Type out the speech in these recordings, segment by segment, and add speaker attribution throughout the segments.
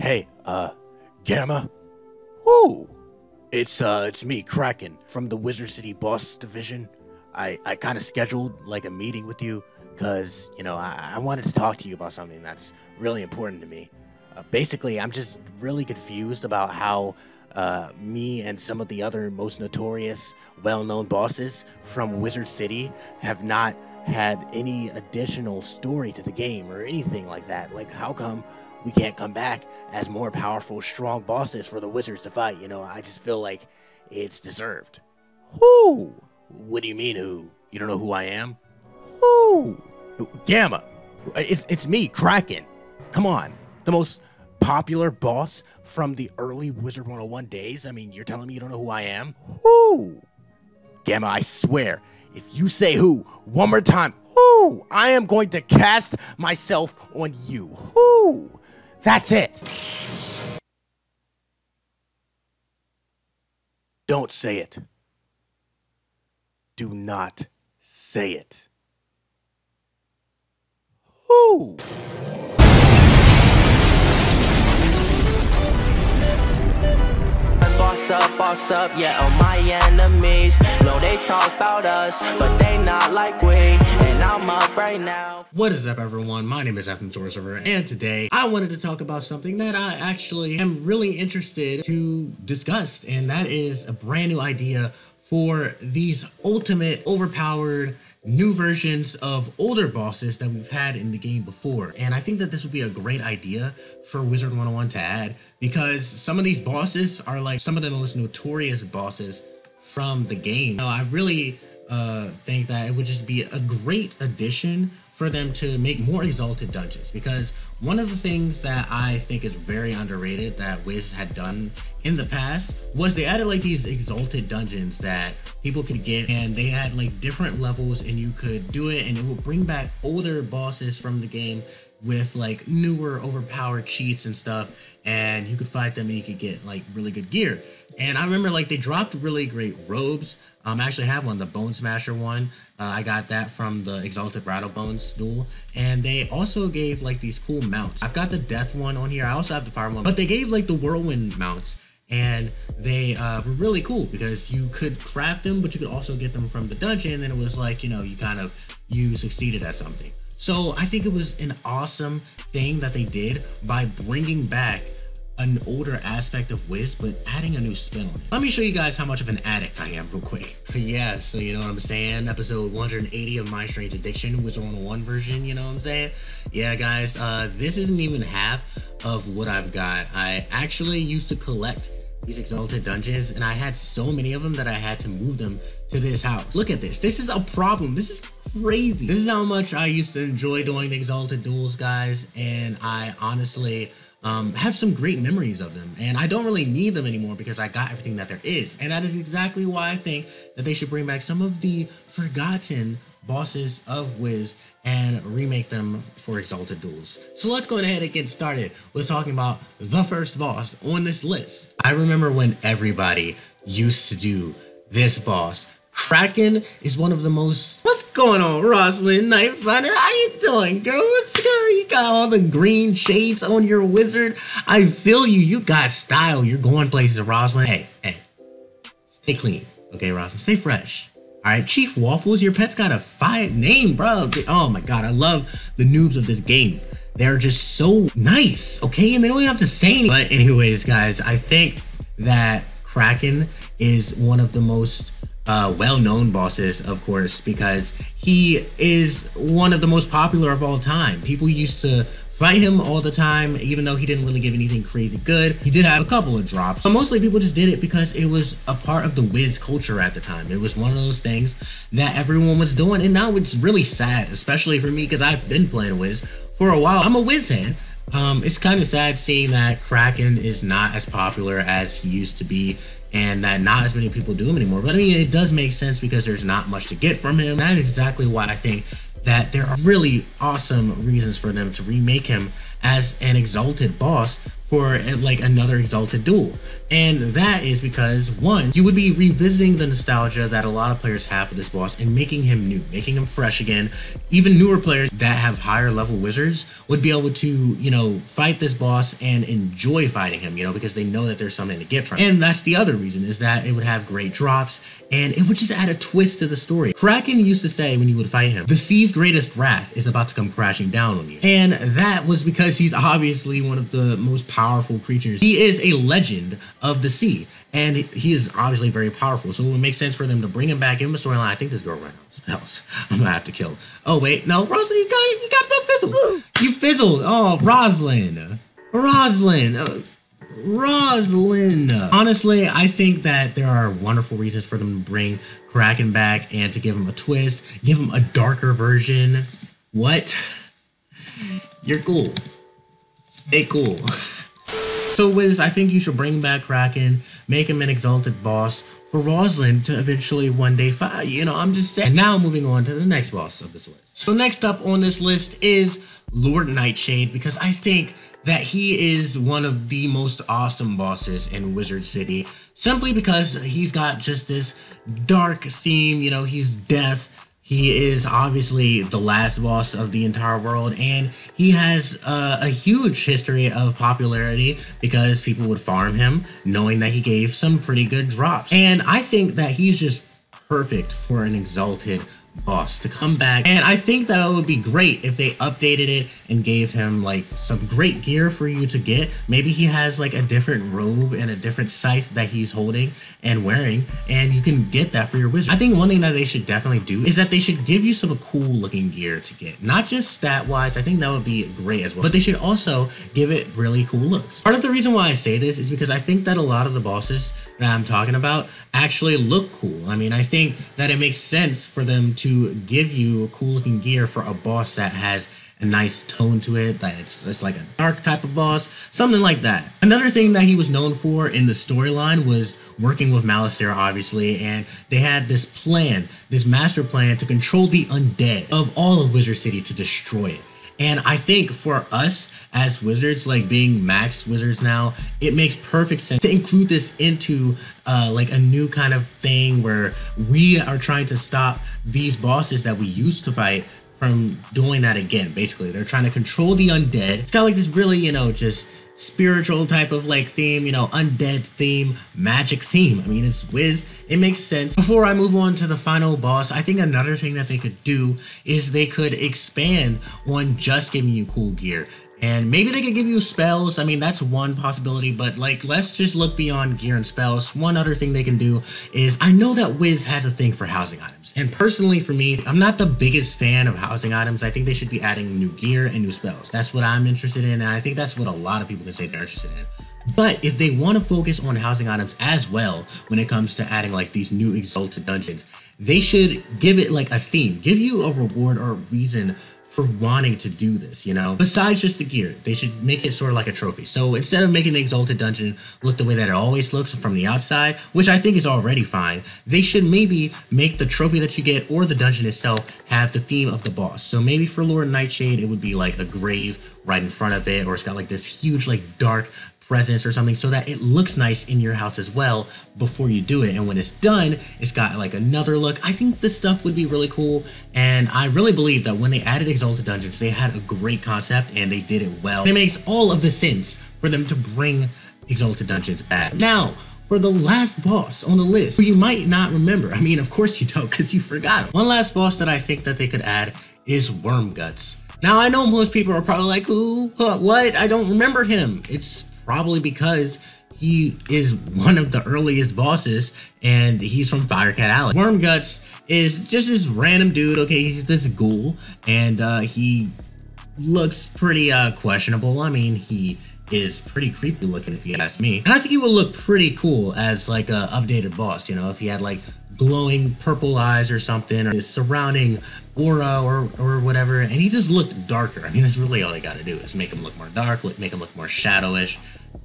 Speaker 1: Hey, Gamma? Woo! It's me, Kraken, from the Wizard City Boss Division. I kind of scheduled, like, a meeting with you, because, you know, I wanted to talk to you about something that's really important to me. Basically, I'm just really confused about how me and some of the other most notorious, well-known bosses from Wizard City have not had any additional story to the game or anything like that. Like, how come we can't come back as more powerful, strong bosses for the Wizards to fight? You know, I just feel like it's deserved. Who? What do you mean, who? You don't know who I am? Who? Gamma. It's me, Kraken. Come on. The most popular boss from the early Wizard101 days. I mean, you're telling me you don't know who I am? Who? Gamma, I swear, if you say who one more time, who, I am going to cast myself on you. Who? That's it. Don't say it. Do not say it. Who?
Speaker 2: Boss up, yeah, all my enemies know they talk about us, but they not like we, and I'm up right now.
Speaker 3: What is up, everyone? My name is FMSorcerer, and today I wanted to talk about something that I actually am really interested to discuss, and that is a brand new idea for these ultimate overpowered new versions of older bosses that we've had in the game before. And I think that this would be a great idea for Wizard101 to add, because some of these bosses are like some of the most notorious bosses from the game. Now, I really think that it would just be a great addition for them to make more Exalted dungeons, because one of the things that I think is very underrated that Wiz had done in the past was they added like these Exalted dungeons that people could get, and they had like different levels and you could do it, and it will bring back older bosses from the game with like newer overpowered cheats and stuff, and you could fight them and you could get like really good gear. And I remember like they dropped really great robes. I actually have one, the Bone Smasher one. I got that from the Exalted Rattlebones duel. And they also gave like these cool mounts. I've got the Death one on here. I also have the Fire one, but they gave like the Whirlwind mounts. And they were really cool because you could craft them, but you could also get them from the dungeon. And it was like, you know, you succeeded at something. So I think it was an awesome thing that they did by bringing back an older aspect of Wiz, but adding a new spin on it. Let me show you guys how much of an addict I am real quick. Yeah, so you know what I'm saying? Episode 180 of My Strange Addiction, Wizard101 version, you know what I'm saying? Yeah, guys, this isn't even half of what I've got. I actually used to collect these Exalted dungeons, and I had so many of them that I had to move them to this house. Look at this. This is a problem. This is crazy. This is how much I used to enjoy doing the Exalted duels, guys, and I honestly have some great memories of them, and I don't really need them anymore because I got everything that there is. And that is exactly why I think that they should bring back some of the forgotten bosses of Wiz and remake them for Exalted duels. So let's go ahead and get started with talking about the first boss on this list. I remember when everybody used to do this boss. Kraken is one of the most... What's going on, Rosalind Nightfinder? How you doing, girl? What's good? You got all the green shades on your wizard. I feel you. You got style. You're going places, Rosalind. Hey. Stay clean, okay, Rosalind? Stay fresh. All right, Chief Waffles, your pet's got a fine name, bro. Oh my God, I love the noobs of this game. They're just so nice, okay? And they don't even have to say anything. But anyways, guys, I think that Kraken is one of the most well-known bosses, of course, because he is one of the most popular of all time. People used to fight him all the time, even though he didn't really give anything crazy good. He did have a couple of drops, but mostly people just did it because it was a part of the Wiz culture at the time. It was one of those things that everyone was doing, and now it's really sad, especially for me, because I've been playing Wiz for a while. I'm a Wiz head. It's kind of sad seeing that Kraken is not as popular as he used to be, and that not as many people do him anymore. But I mean, it does make sense because there's not much to get from him. That is exactly why I think that there are really awesome reasons for them to remake him as an Exalted boss for like another Exalted Duel. And that is because, one, you would be revisiting the nostalgia that a lot of players have for this boss and making him new, making him fresh again. Even newer players that have higher level wizards would be able to, you know, fight this boss and enjoy fighting him, you know, because they know that there's something to get from it. And that's the other reason, is that it would have great drops and it would just add a twist to the story. Kraken used to say when you would fight him, the sea's greatest wrath is about to come crashing down on you. And that was because he's obviously one of the most powerful creatures. He is a legend of the sea, and he is obviously very powerful. So it would make sense for them to bring him back in the storyline. I think this girl ran out of spells. I'm gonna have to kill her. Oh wait, no, Rosalind, you got that fizzle. You fizzled. Oh, Rosalind. Honestly, I think that there are wonderful reasons for them to bring Kraken back and to give him a twist, give him a darker version. What? You're cool. Stay cool. So Wiz, I think you should bring back Kraken, make him an exalted boss for Rosalind to eventually one day fight. You know, I'm just saying. And now moving on to the next boss of this list. So next up on this list is Lord Nightshade, because I think that he is one of the most awesome bosses in Wizard City, simply because he's got just this dark theme. You know, he's death. He is obviously the last boss of the entire world, and he has a huge history of popularity because people would farm him knowing that he gave some pretty good drops. And I think that he's just perfect for an exalted boss to come back, and I think that it would be great if they updated it and gave him like some great gear for you to get. Maybe he has like a different robe and a different scythe that he's holding and wearing, and you can get that for your wizard. I think one thing that they should definitely do is that they should give you some cool looking gear to get, not just stat wise. I think that would be great as well, but they should also give it really cool looks. Part of the reason why I say this is because I think that a lot of the bosses that I'm talking about actually look cool. I mean, I think that it makes sense for them to give you cool looking gear for a boss that has a nice tone to it, that it's like a dark type of boss, something like that. Another thing that he was known for in the storyline was working with Malicera, obviously, and they had this plan, this master plan to control the undead of all of Wizard City, to destroy it. And I think for us as wizards, like being max wizards now, it makes perfect sense to include this into like a new kind of thing where we are trying to stop these bosses that we used to fight from doing that again. Basically, they're trying to control the undead. It's got like this really, you know, just spiritual type of like theme, you know, undead theme, magic theme. I mean, it's Wiz, it makes sense. Before I move on to the final boss, I think another thing that they could do is they could expand on just giving you cool gear. And maybe they could give you spells. I mean, that's one possibility, but like, let's just look beyond gear and spells. One other thing they can do is, I know that Wiz has a thing for housing items. And personally for me, I'm not the biggest fan of housing items. I think they should be adding new gear and new spells. That's what I'm interested in. And I think that's what a lot of people can say they're interested in. But if they want to focus on housing items as well, when it comes to adding like these new exalted dungeons, they should give it like a theme, give you a reward or a reason for wanting to do this, you know, besides just the gear. They should make it sort of like a trophy. So instead of making the exalted dungeon look the way that it always looks from the outside, which I think is already fine, they should maybe make the trophy that you get or the dungeon itself have the theme of the boss. So maybe for Lord Nightshade, it would be like a grave right in front of it, or it's got like this huge like dark presence or something, so that it looks nice in your house as well before you do it. And when it's done, it's got like another look. I think this stuff would be really cool, and I really believe that when they added Exalted Dungeons, they had a great concept and they did it well. It makes all of the sense for them to bring Exalted Dungeons back. Now, for the last boss on the list, who you might not remember. I mean, of course you don't, because you forgot him. One last boss that I think that they could add is Wormguts. Now, I know most people are probably like, who? What? I don't remember him. It's probably because he is one of the earliest bosses, and he's from Firecat Alley. Wormguts is just this random dude. Okay, he's this ghoul, and he looks pretty questionable. I mean, he is pretty creepy looking if you ask me. And I think he would look pretty cool as like a updated boss, you know, if he had like glowing purple eyes or something, or his surrounding aura or whatever, and he just looked darker. I mean, that's really all they got to do is make him look more dark, make him look more shadowish,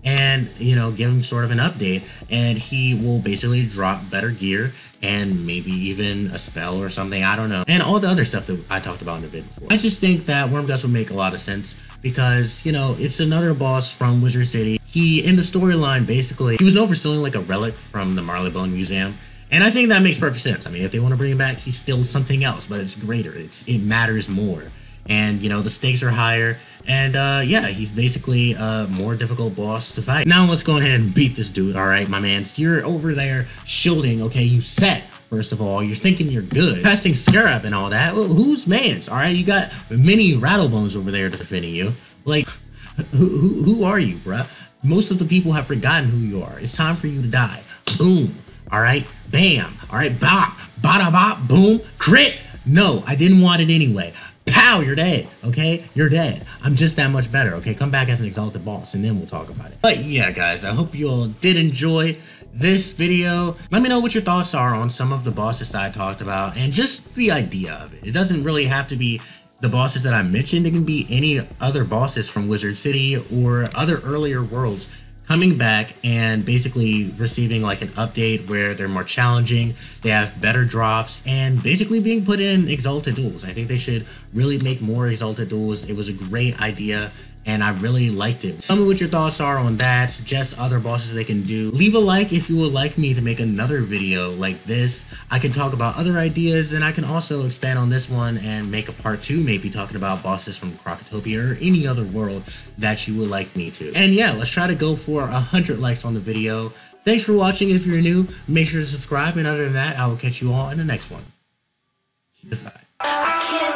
Speaker 3: and, you know, give him sort of an update, and he will basically drop better gear and maybe even a spell or something, I don't know, and all the other stuff that I talked about in the video before. I just think that Wormguts would make a lot of sense because, you know, it's another boss from Wizard City. He, in the storyline, basically, he was known for stealing like a relic from the Marleybone Museum. And I think that makes perfect sense. I mean, if they want to bring him back, he's still something else, but it's greater. It matters more. And, you know, the stakes are higher. And, yeah, he's basically a more difficult boss to fight. Now let's go ahead and beat this dude, all right, my man. So you're over there shielding, okay? You set, first of all. You're thinking you're good. Casting Scarab and all that. Well, who's man's, all right? You got many Rattlebones over there defending you. Like, who are you, bruh? Most of the people have forgotten who you are. It's time for you to die. Boom. All right. Bam. All right. Bop. Bada bop. Boom. Crit. No, I didn't want it anyway. Pow. You're dead. Okay. You're dead. I'm just that much better. Okay. Come back as an exalted boss and then we'll talk about it. But yeah, guys, I hope you all did enjoy this video. Let me know what your thoughts are on some of the bosses that I talked about and just the idea of it. It doesn't really have to be the bosses that I mentioned. It can be any other bosses from Wizard City or other earlier worlds coming back and basically receiving like an update where they're more challenging, they have better drops, and basically being put in Exalted Duels. I think they should really make more Exalted Duels. It was a great idea and I really liked it. Tell me what your thoughts are on that. Suggest other bosses they can do. Leave a like if you would like me to make another video like this. I can talk about other ideas and I can also expand on this one and make a part 2, maybe talking about bosses from Krokotopia or any other world that you would like me to. And yeah, let's try to go for 100 likes on the video. Thanks for watching. If you're new, make sure to subscribe, and other than that, I will catch you all in the next one. Keep it fly.